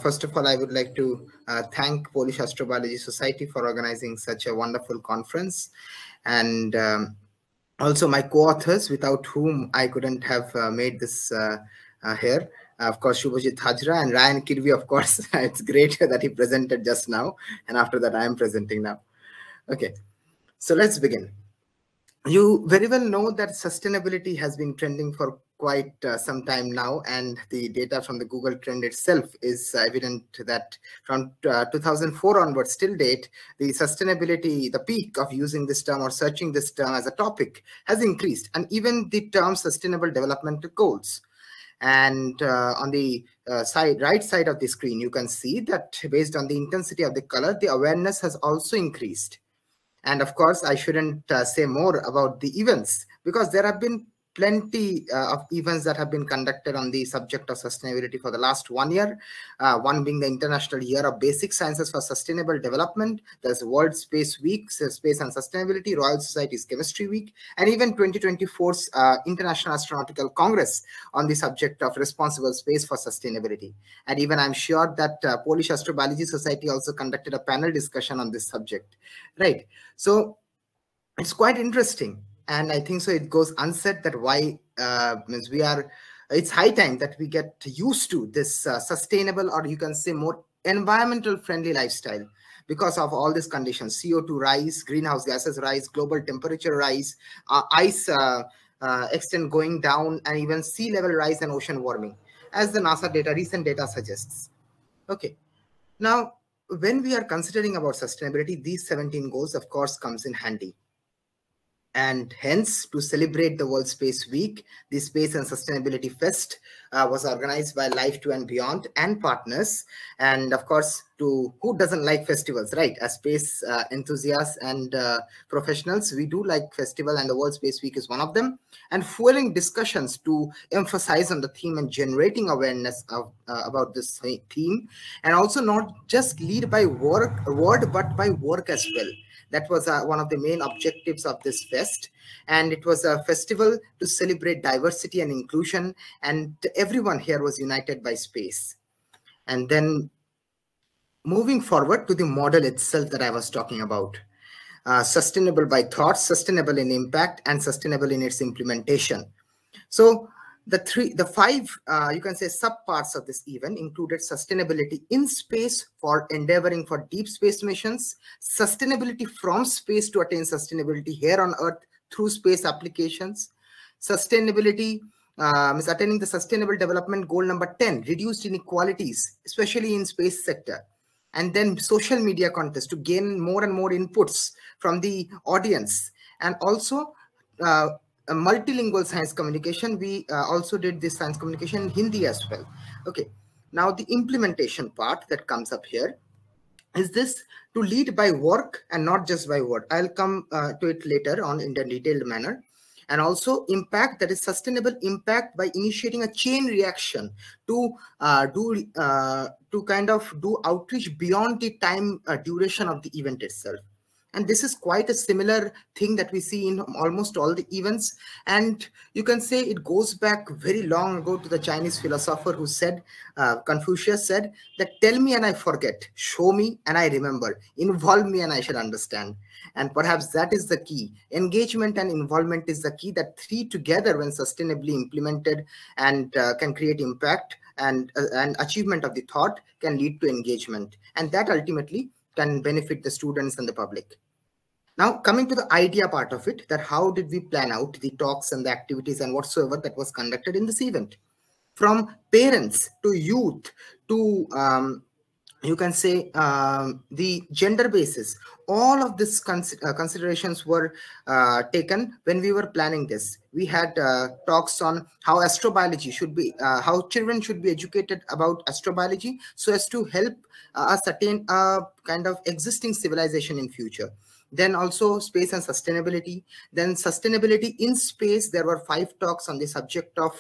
First of all, I would like to thank Polish Astrobiology Society for organizing such a wonderful conference, and also my co-authors, without whom I couldn't have made this here. Of course, Shubhajit Hajra and Ryan Kirby, of course. It's great that he presented just now, and after that I am presenting now. Okay, so let's begin. You very well know that sustainability has been trending for quite some time now, and the data from the Google trend itself is evident that from 2004 onwards till date, the sustainability, the peak of using this term or searching this term as a topic has increased, and even the term sustainable development goals. And on the right side of the screen, you can see that based on the intensity of the color, the awareness has also increased. And of course, I shouldn't say more about the events, because there have been plenty of events that have been conducted on the subject of sustainability for the last 1 year. One being the International Year of Basic Sciences for Sustainable Development. There's World Space Week, Space and Sustainability, Royal Society's Chemistry Week, and even 2024's International Astronautical Congress on the subject of responsible space for sustainability. And even I'm sure that Polish Astrobiology Society also conducted a panel discussion on this subject, right? So it's quite interesting. And I think so it goes unsaid that why means it's high time that we get used to this sustainable, or you can say more environmental friendly lifestyle, because of all these conditions: CO2 rise, greenhouse gases rise, global temperature rise, ice extent going down, and even sea level rise and ocean warming, as the NASA recent data suggests. Okay, now when we are considering about sustainability, these 17 goals of course comes in handy. And hence, to celebrate the World Space Week, the Space and Sustainability Fest was organized by Life2 and Beyond and partners. And of course, who doesn't like festivals, right? As space enthusiasts and professionals, we do like festival, and the World Space Week is one of them. And fueling discussions to emphasize on the theme and generating awareness of, about this theme, and also not just lead by word, but by work as well. That was one of the main objectives of this fest. And it was a festival to celebrate diversity and inclusion, and everyone here was united by space. And then moving forward to the model itself that I was talking about. Sustainable by thought, sustainable in impact, and sustainable in its implementation. So the five, you can say, subparts of this event included sustainability in space for endeavoring for deep space missions, sustainability from space to attain sustainability here on Earth through space applications, sustainability is attaining the sustainable development goal number 10, reduced inequalities, especially in space sector. And then social media contest to gain more and more inputs from the audience, and also multilingual science communication. We also did this science communication in Hindi as well. Okay, now the implementation part that comes up here is this: to lead by work and not just by word. I'll come to it later on in a detailed manner. And also impact, that is sustainable impact by initiating a chain reaction to kind of do outreach beyond the time duration of the event itself. And this is quite a similar thing that we see in almost all the events. And you can say it goes back very long ago to the Chinese philosopher who said, Confucius said that, tell me and I forget, show me and I remember, involve me and I shall understand. And perhaps that is the key. Engagement and involvement is the key, that three together, when sustainably implemented, and can create impact, and achievement of the thought can lead to engagement. And that ultimately can benefit the students and the public. Now, coming to the idea part of it, that how did we plan out the talks and the activities and whatsoever that was conducted in this event? From parents to youth to you can say the gender basis, all of these considerations were taken when we were planning this. We had talks on how astrobiology should be, how children should be educated about astrobiology so as to help us attain a kind of existing civilization in future. Then also space and sustainability. Then sustainability in space. There were 5 talks on the subject of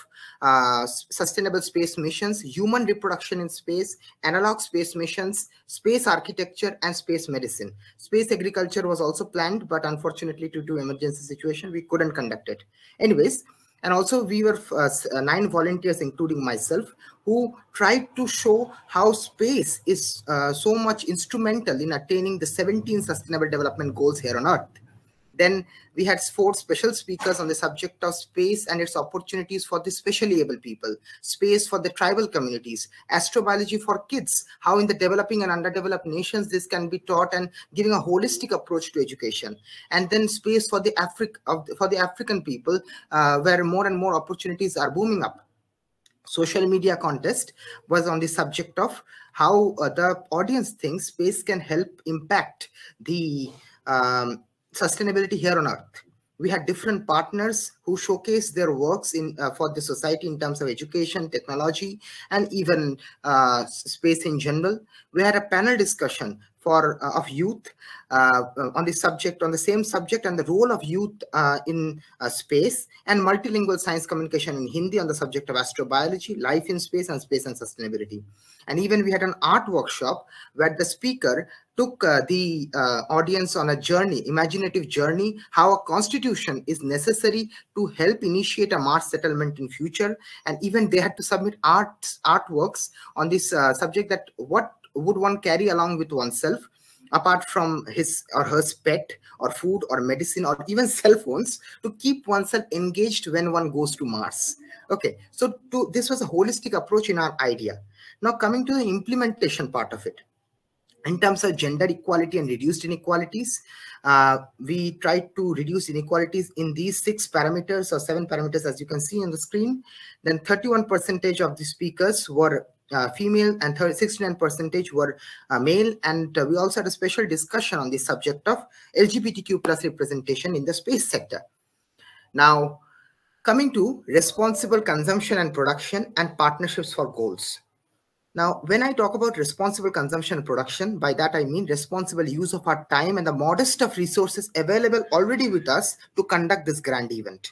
sustainable space missions, human reproduction in space, analog space missions, space architecture, and space medicine. Space agriculture was also planned, but unfortunately due to emergency situation, we couldn't conduct it. Anyways, And also we were 9 volunteers, including myself, who tried to show how space is so much instrumental in attaining the 17 Sustainable Development Goals here on Earth. Then we had 4 special speakers on the subject of space and its opportunities for the specially able people, space for the tribal communities, astrobiology for kids, how in the developing and underdeveloped nations this can be taught, and giving a holistic approach to education. And then space for the African people, where more and more opportunities are booming up. Social media contest was on the subject of how the audience thinks space can help impact the sustainability here on Earth. We had different partners who showcased their works for the society in terms of education, technology, and even space in general. We had a panel discussion of youth on the same subject, and the role of youth in space, and multilingual science communication in Hindi on the subject of astrobiology, life in space, and space and sustainability. And even we had an art workshop where the speaker took the audience on a journey, imaginative journey, how a constitution is necessary to help initiate a Mars settlement in future. And even they had to submit artworks on this subject, that what would one carry along with oneself apart from his or her pet or food or medicine or even cell phones to keep oneself engaged when one goes to Mars. Okay, so this was a holistic approach in our idea. Now coming to the implementation part of it. In terms of gender equality and reduced inequalities, we tried to reduce inequalities in these 6 parameters or 7 parameters, as you can see on the screen. Then 31% of the speakers were female and 69% were male. And we also had a special discussion on the subject of LGBTQ plus representation in the space sector. Now, coming to responsible consumption and production and partnerships for goals. Now, when I talk about responsible consumption and production, by that I mean responsible use of our time and the modest of resources available already with us to conduct this grand event.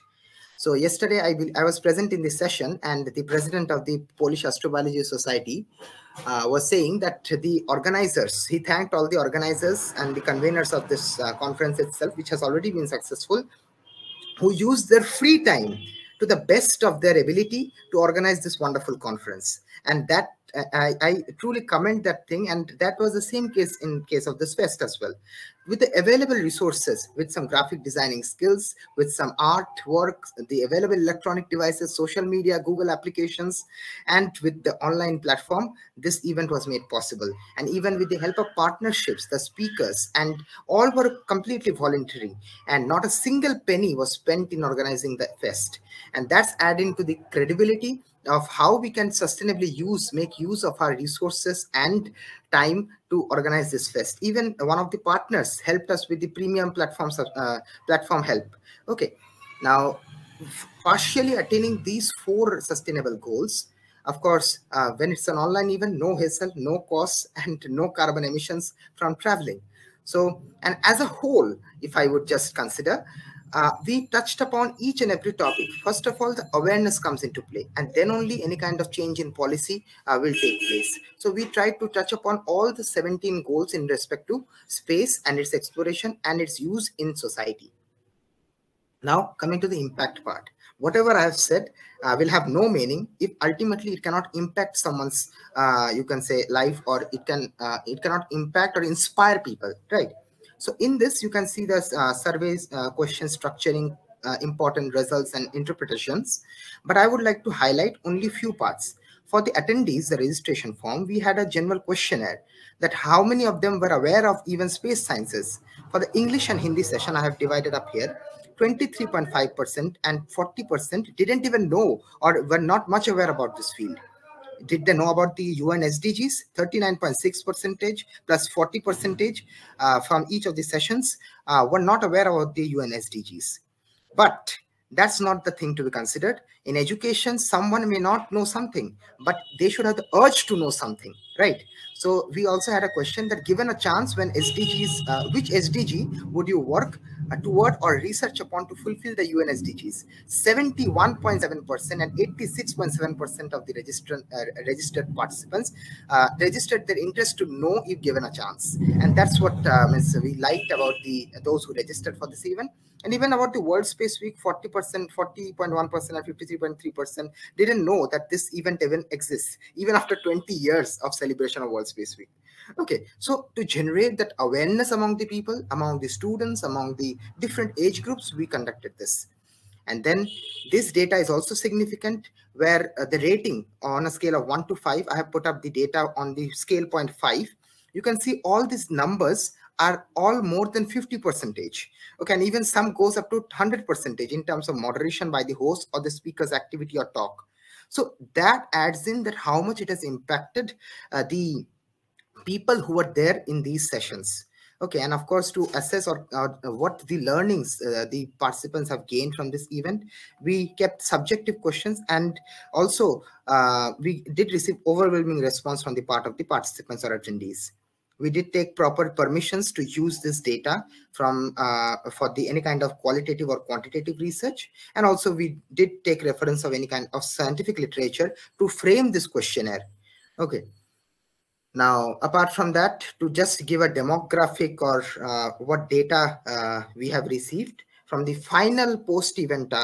So yesterday I was present in this session, and the president of the Polish Astrobiology Society was saying that the organizers, he thanked all the organizers and the conveners of this conference itself, which has already been successful, who used their free time to the best of their ability to organize this wonderful conference. And that I truly commend that thing. And that was the same case in case of this fest as well. With the available resources, with some graphic designing skills, with some artwork, the available electronic devices, social media, Google applications, and with the online platform, this event was made possible. And even with the help of partnerships, the speakers, and all were completely voluntary. And not a single penny was spent in organizing the fest. And that's adding to the credibility of how we can sustainably make use of our resources and time to organize this fest. Even one of the partners helped us with the premium platform help. Okay, now partially attaining these 4 sustainable goals. Of course, when it's an online event, no hassle, no costs, and no carbon emissions from traveling. So, and as a whole, if I would just consider, we touched upon each and every topic. First of all, the awareness comes into play, and then only any kind of change in policy will take place. So we tried to touch upon all the 17 goals in respect to space and its exploration and its use in society. Now, coming to the impact part. Whatever I have said will have no meaning if ultimately it cannot impact someone's, you can say, life, or it cannot impact or inspire people, right? So in this, you can see the surveys, question structuring, important results and interpretations. But I would like to highlight only few parts. For the attendees, the registration form, we had a general questionnaire that how many of them were aware of even space sciences. For the English and Hindi session, I have divided up here. 23.5% and 40% didn't even know or were not much aware about this field. Did they know about the UN SDGs? 39.6% plus 40% from each of the sessions were not aware about the UN SDGs. But that's not the thing to be considered. In education, someone may not know something, but they should have the urge to know something, right? So we also had a question that given a chance when SDGs, which SDG would you work toward or research upon to fulfill the UN SDGs? 71.7% and 86.7% of the registered participants registered their interest to know if given a chance. And that's what we liked about those who registered for this event. And even about the World Space Week, 40%, 40.1% and 53.3% didn't know that this event even exists, even after 20 years of celebration of World Space Week. Okay, so to generate that awareness among the people, among the students, among the different age groups, we conducted this. And then this data is also significant, where the rating on a scale of 1 to 5, I have put up the data on the scale 0.5. You can see all these numbers are all more than 50%. Okay, and even some goes up to 100% in terms of moderation by the host or the speaker's activity or talk. So that adds in that how much it has impacted the people who were there in these sessions. Okay, and of course, to assess or what the learnings the participants have gained from this event, we kept subjective questions, and also we did receive overwhelming response from the part of the participants or attendees. We did take proper permissions to use this data from for the any kind of qualitative or quantitative research, and also we did take reference of any kind of scientific literature to frame this questionnaire. Okay. Now, apart from that, to just give a demographic or what data we have received from the final post-event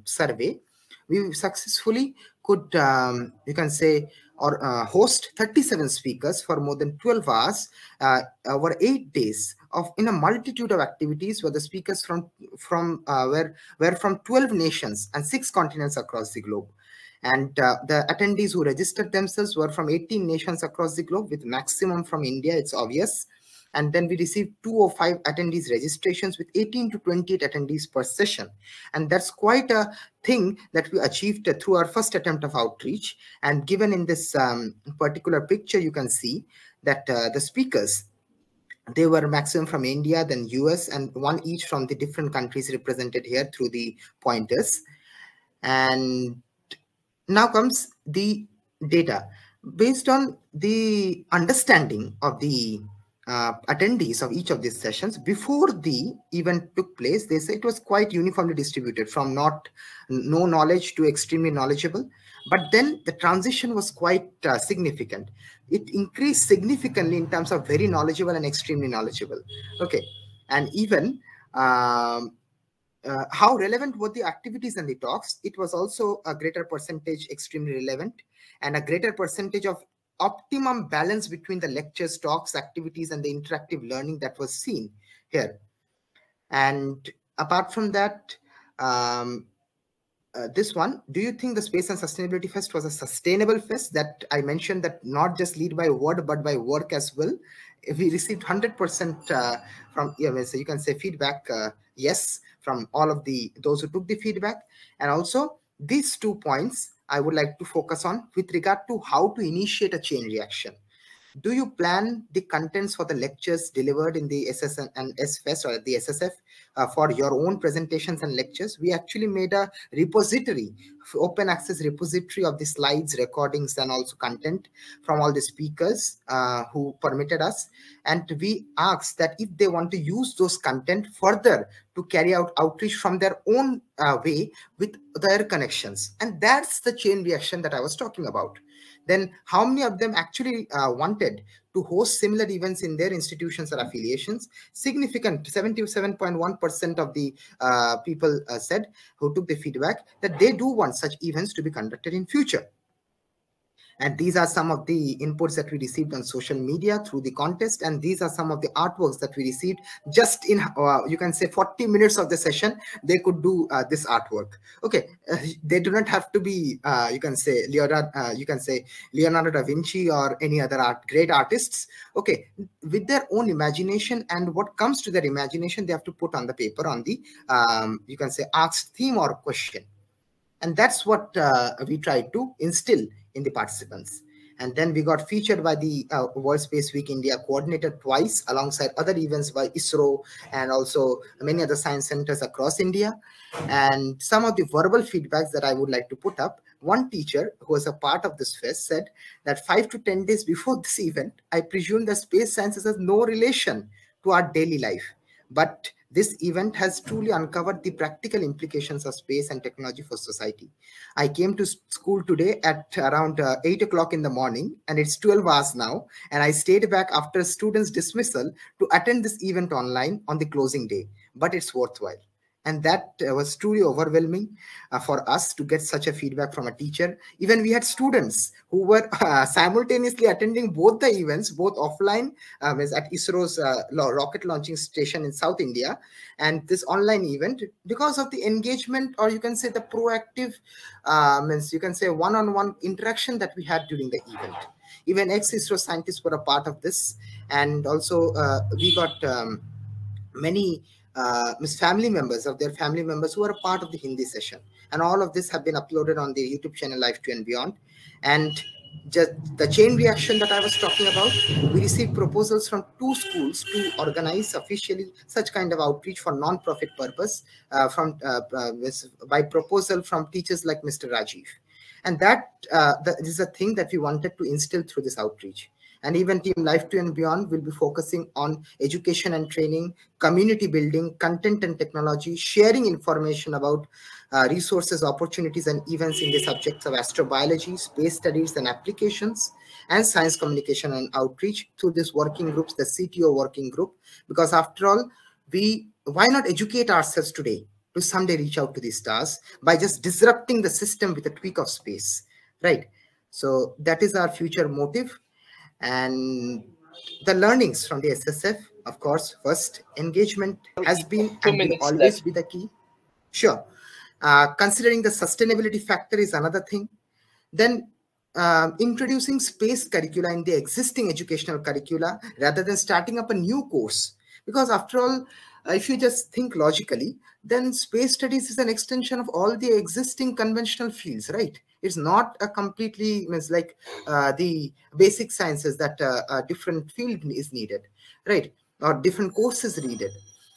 survey, we successfully could, you can say, or host 37 speakers for more than 12 hours over 8 days of in a multitude of activities, where the speakers were from 12 nations and 6 continents across the globe. And the attendees who registered themselves were from 18 nations across the globe, with maximum from India, it's obvious. And then we received 205 attendees registrations with 18 to 28 attendees per session. And that's quite a thing that we achieved through our first attempt of outreach. And given in this particular picture, you can see that the speakers, they were maximum from India, then US, and one each from the different countries represented here through the pointers. And now comes the data. Based on the understanding of the attendees of each of these sessions, before the event took place, they say it was quite uniformly distributed, from no knowledge to extremely knowledgeable. But then the transition was quite significant. It increased significantly in terms of very knowledgeable and extremely knowledgeable. Okay, and even how relevant were the activities and the talks? It was also a greater percentage extremely relevant, and a greater percentage of optimum balance between the lectures, talks, activities, and the interactive learning that was seen here. And apart from that, this one, do you think the Space and Sustainability Fest was a sustainable fest? That I mentioned that not just lead by word, but by work as well. We received 100% from, so you can say feedback, yes, from all of those who took the feedback. And also these 2 points I would like to focus on with regard to how to initiate a chain reaction. Do you plan the contents for the lectures delivered in the SSN and SFest or the SSF for your own presentations and lectures? We actually made a repository, open access repository of the slides, recordings, and also content from all the speakers who permitted us. And we asked that if they want to use those content further to carry out outreach from their own way with their connections. And that's the chain reaction that I was talking about. Then how many of them actually wanted to host similar events in their institutions or affiliations? Significant 77.1% of the people said, who took the feedback, that they do want such events to be conducted in future. And these are some of the inputs that we received on social media through the contest. And these are some of the artworks that we received just in, you can say 40 minutes of the session, they could do this artwork. Okay, they do not have to be, you can say Leonardo da Vinci or any other great artists. Okay, with their own imagination, and what comes to their imagination, they have to put on the paper on the, you can say, asked theme or question. And that's what we tried to instill in the participants. And then we got featured by the World Space Week India, coordinated twice alongside other events by ISRO and also many other science centers across India. And some of the verbal feedbacks that I would like to put up, one teacher who was a part of this fest said that 5 to 10 days before this event, I presume that space sciences has no relation to our daily life. But this event has truly uncovered the practical implications of space and technology for society. I came to school today at around 8 o'clock in the morning, and it's 12 hours now. And I stayed back after students' dismissal to attend this event online on the closing day. But it's worthwhile. And that was truly overwhelming for us to get such a feedback from a teacher. Even we had students who were simultaneously attending both the events, both offline at ISRO's rocket launching station in South India, and this online event, because of the engagement, or you can say the proactive, means you can say one-on-one interaction that we had during the event. Even ex-ISRO scientists were a part of this. And also we got many family members of their family members who are a part of the Hindi session. And all of this have been uploaded on the YouTube channel Life2 and Beyond. And just the chain reaction that I was talking about, we received proposals from 2 schools to organize officially such kind of outreach for non-profit purpose by proposal from teachers like Mr. Rajiv. And that is a thing that we wanted to instill through this outreach. And even Team Life2 and Beyond will be focusing on education and training, community building, content and technology, sharing information about resources, opportunities, and events in the subjects of astrobiology, space studies and applications, and science communication and outreach through this working groups, the CTO working group. Because after all, why not educate ourselves today to someday reach out to the stars by just disrupting the system with a tweak of space, right? So that is our future motive. And the learnings from the SSF, of course, first, engagement has been and will always be the key. Sure. Considering the sustainability factor is another thing. Then introducing space curricula in the existing educational curricula rather than starting up a new course. Because after all, if you just think logically, then space studies is an extension of all the existing conventional fields, right? It's not a completely, like the basic sciences that a different field is needed, right? Or different courses needed.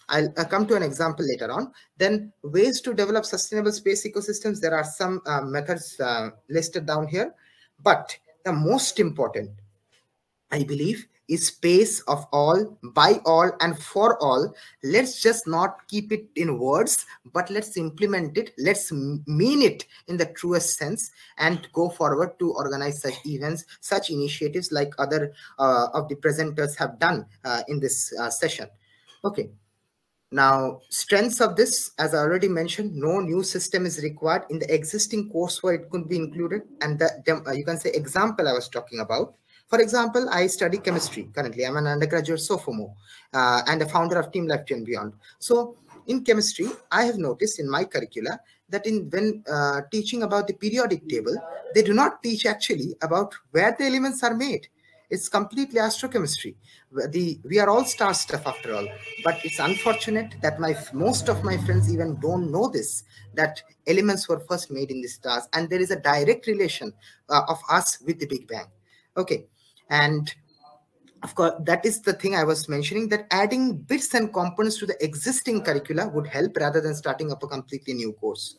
I'll come to an example later on. Then ways to develop sustainable space ecosystems. There are some methods listed down here, but the most important, I believe, is space of all, by all, and for all. Let's just not keep it in words, but let's implement it. Let's mean it in the truest sense and go forward to organize such events, such initiatives like other of the presenters have done in this session. Okay. Now, strengths of this, as I already mentioned, no new system is required. In the existing courseware, it could be included. And you can say example I was talking about. For example, I study chemistry currently. I'm an undergraduate sophomore and a founder of Team Life2 and Beyond. So in chemistry, I have noticed in my curricula that when teaching about the periodic table, they do not teach actually about where the elements are made. It's completely astrochemistry. We are all star stuff after all. But it's unfortunate that most of my friends even don't know this, that elements were first made in the stars. And there is a direct relation of us with the Big Bang. Okay. And of course, that is the thing I was mentioning, that adding bits and components to the existing curricula would help rather than starting up a completely new course.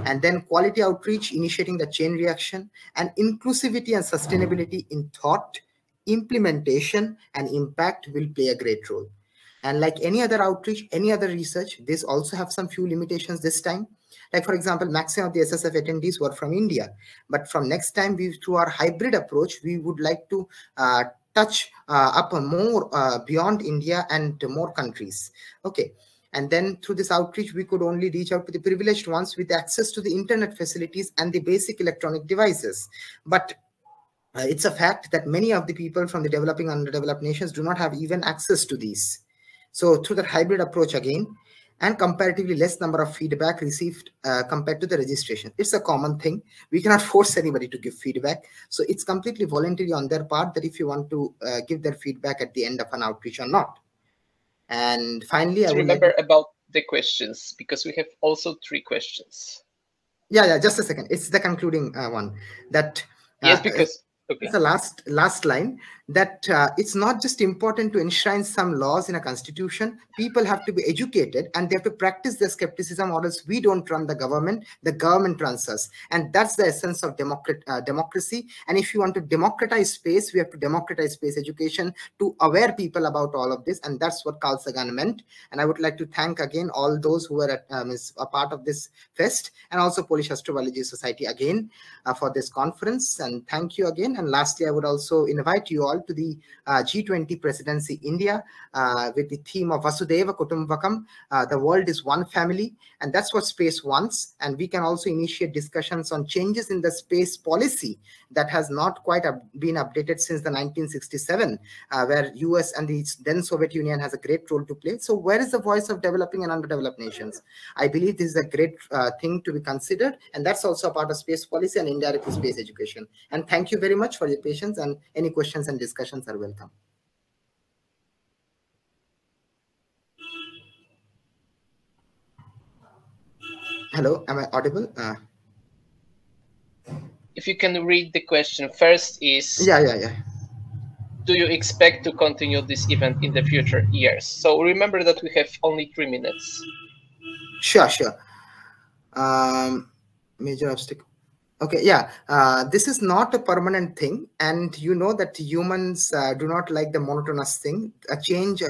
And then quality outreach, initiating the chain reaction, and inclusivity and sustainability in thought, implementation, and impact will play a great role. And like any other outreach, any other research, this also have some few limitations this time. Like, for example, maximum of the SSF attendees were from India. But from next time, through our hybrid approach, we would like to touch up more beyond India and more countries. Okay. And then through this outreach, we could only reach out to the privileged ones with access to the internet facilities and the basic electronic devices. But it's a fact that many of the people from the developing and underdeveloped nations do not have even access to these. So through the hybrid approach again, and comparatively less number of feedback received compared to the registration. It's a common thing. We cannot force anybody to give feedback. So it's completely voluntary on their part that if you want to give their feedback at the end of an outreach or not. And finally, I remember about the questions, because we have also 3 questions. Yeah, just a second. It's the concluding one. That yes, because okay. It's the last line, that it's not just important to enshrine some laws in a constitution. People have to be educated and they have to practice their skepticism, or else we don't run the government runs us. And that's the essence of democracy. And if you want to democratize space, we have to democratize space education to aware people about all of this. And that's what Carl Sagan meant. And I would like to thank again all those who were a part of this fest, and also Polish Astrobiology Society again for this conference. And thank you again. And lastly, I would also invite you all to the G20 Presidency India with the theme of Vasudhaiva Kutumbakam. The world is one family, and that's what space wants. And we can also initiate discussions on changes in the space policy that has not quite been updated since the 1967, where US and the then Soviet Union has a great role to play. So where is the voice of developing and underdeveloped nations? I believe this is a great thing to be considered, and that's also a part of space policy and indirectly space education. And thank you very much for your patience, and any questions and discussions are welcome. Hello, am I audible? If you can read the question first is, yeah. Do you expect to continue this event in the future years? So remember that we have only 3 minutes. Sure. Major obstacle. Okay, yeah, this is not a permanent thing, and you know that humans do not like the monotonous thing. A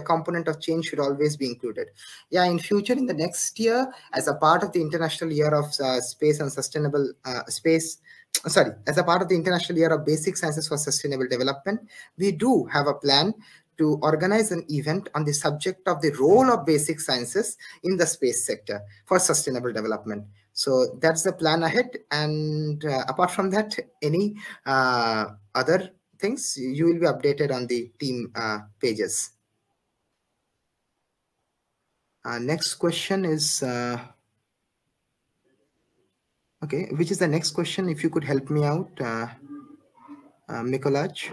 component of change should always be included. Yeah, in future, in the next year, as a part of the International Year of Space and Sustainable as a part of the International Year of Basic Sciences for Sustainable Development, we do have a plan to organize an event on the subject of the role of basic sciences in the space sector for sustainable development. So that's the plan ahead. And apart from that, any other things, you will be updated on the team pages. Next question is, okay, which is the next question? If you could help me out, Mikolaj.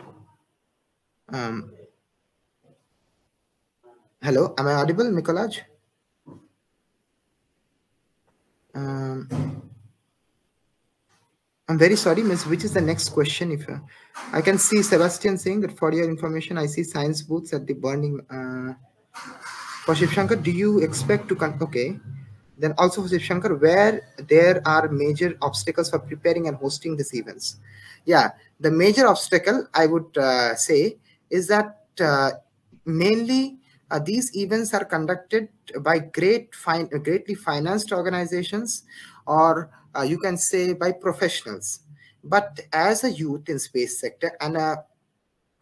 Hello, am I audible, Mikolaj? I'm very sorry, Miss. Which is the next question? If I can see Sebastian saying that for your information, I see science booths at the burning. For Shiv Shankar, do you expect to okay? Then also for Shiv Shankar, where there are major obstacles for preparing and hosting these events? Yeah, the major obstacle I would say is that mainly these events are conducted by greatly financed organizations, or you can say by professionals. But as a youth in space sector and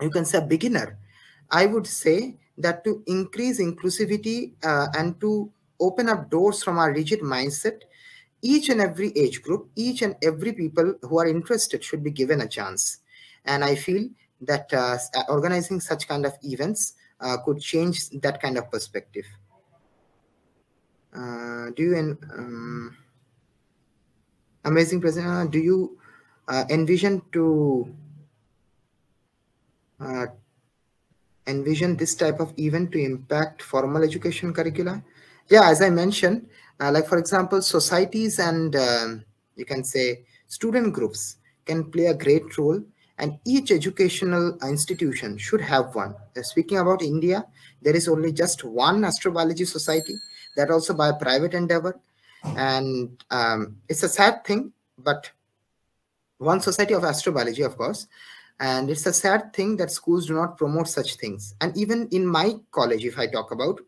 you can say a beginner, I would say that to increase inclusivity and to open up doors from our rigid mindset, each and every age group, each and every people who are interested should be given a chance. And I feel that organizing such kind of events could change that kind of perspective. Do you amazing president? Do you envision this type of event to impact formal education curricula? Yeah, as I mentioned, like for example, societies and you can say student groups can play a great role, and each educational institution should have one. Speaking about India, there is only just one astrobiology society, that also by a private endeavor, and it's a sad thing, but one society of astrobiology, of course. And it's a sad thing that schools do not promote such things. And even in my college, if I talk about,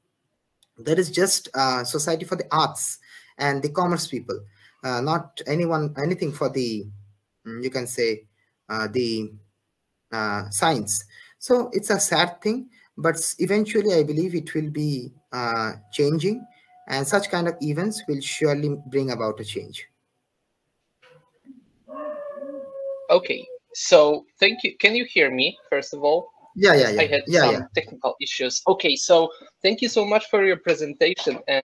there is just Society for the Arts and the Commerce people, not anything for the, you can say, the science. So it's a sad thing, but eventually I believe it will be changing, and such kind of events will surely bring about a change. Okay, so thank you. Can you hear me, first of all? Yeah. I had some technical issues. Okay, so thank you so much for your presentation. And